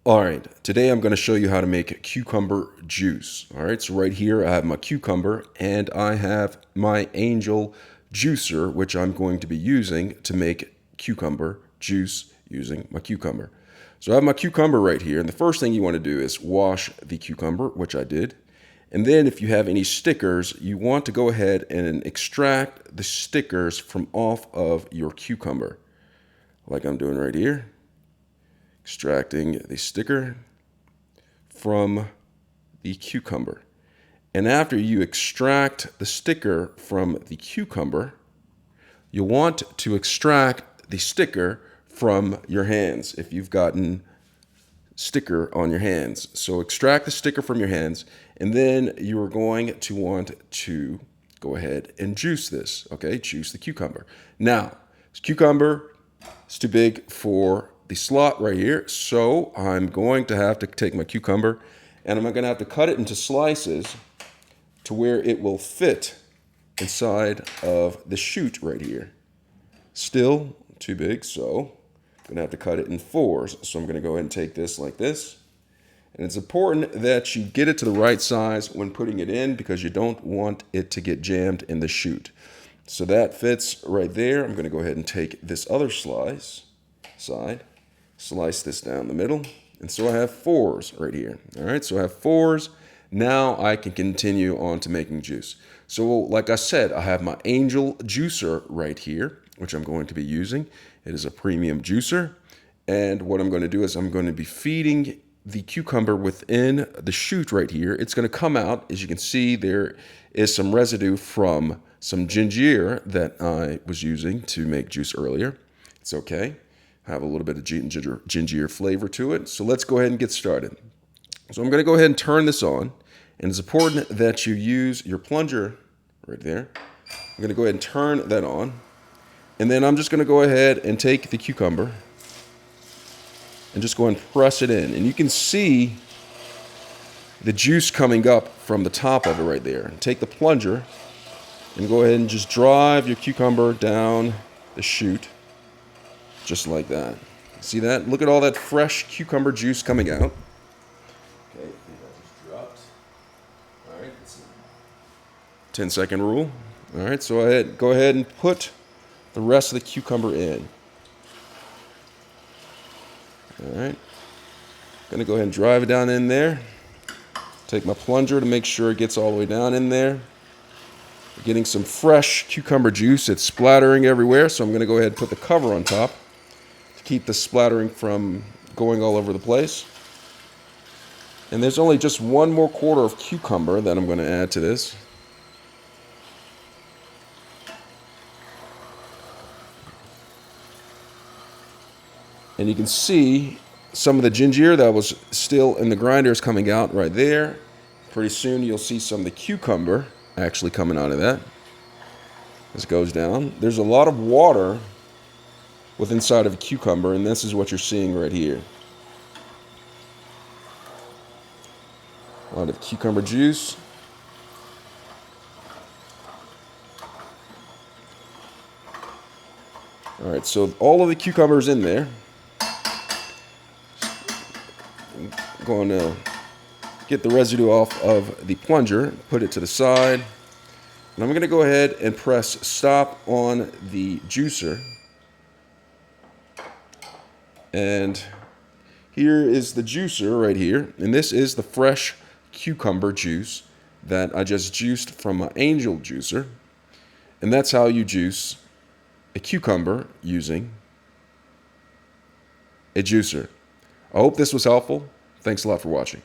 Alright, today I'm going to show you how to make cucumber juice. Alright, so right here I have my cucumber and I have my angel juicer, which I'm going to be using to make cucumber juice using my cucumber. So I have my cucumber right here, and the first thing you want to do is wash the cucumber, which I did. And then if you have any stickers, you want to go ahead and extract the stickers from off of your cucumber, like I'm doing right here. Extracting the sticker from the cucumber. And after you extract the sticker from the cucumber, you'll want to extract the sticker from your hands if you've gotten sticker on your hands. So extract the sticker from your hands, and then you are going to want to go ahead and juice this. Okay, juice the cucumber. Now, this cucumber is too big for the slot right here, so I'm going to have to take my cucumber and I'm going to have to cut it into slices to where it will fit inside of the chute right here. Still too big, so I'm going to have to cut it in fours. So I'm going to go ahead and take this like this. And it's important that you get it to the right size when putting it in, because you don't want it to get jammed in the chute. So that fits right there. I'm going to go ahead and take this other slice this down the middle, and so I have fours right here. All right, so I have fours. Now I can continue on to making juice. So like I said, I have my angel juicer right here, which I'm going to be using. It is a premium juicer, and what I'm going to do is I'm going to be feeding the cucumber within the chute right here. It's going to come out. As you can see, there is some residue from some ginger that I was using to make juice earlier. It's okay. Have a little bit of ginger flavor to it. So let's go ahead and get started. So I'm going to go ahead and turn this on, and it's important that you use your plunger right there. I'm going to go ahead and turn that on, and then I'm just going to go ahead and take the cucumber and just go and press it in. And you can see the juice coming up from the top of it right there. And take the plunger and go ahead and just drive your cucumber down the chute. Just like that. See that? Look at all that fresh cucumber juice coming out. Okay, I think that just dropped. All right, it's a 10-second rule. All right, so go ahead and put the rest of the cucumber in. All right, gonna go ahead and drive it down in there. Take my plunger to make sure it gets all the way down in there. We're getting some fresh cucumber juice. It's splattering everywhere, so I'm gonna go ahead and put the cover on top. Keep the splattering from going all over the place. And there's only just one more quarter of cucumber that I'm going to add to this. And you can see some of the ginger that was still in the grinder is coming out right there. Pretty soon you'll see some of the cucumber actually coming out of that as it goes down. There's a lot of water with inside of a cucumber, and this is what you're seeing right here. A lot of cucumber juice. All right, so all of the cucumbers in there. I'm going to get the residue off of the plunger, put it to the side, and I'm going to go ahead and press stop on the juicer. And here is the juicer right here, and this is the fresh cucumber juice that I just juiced from my angel juicer. And that's how you juice a cucumber using a juicer. I hope this was helpful. Thanks a lot for watching.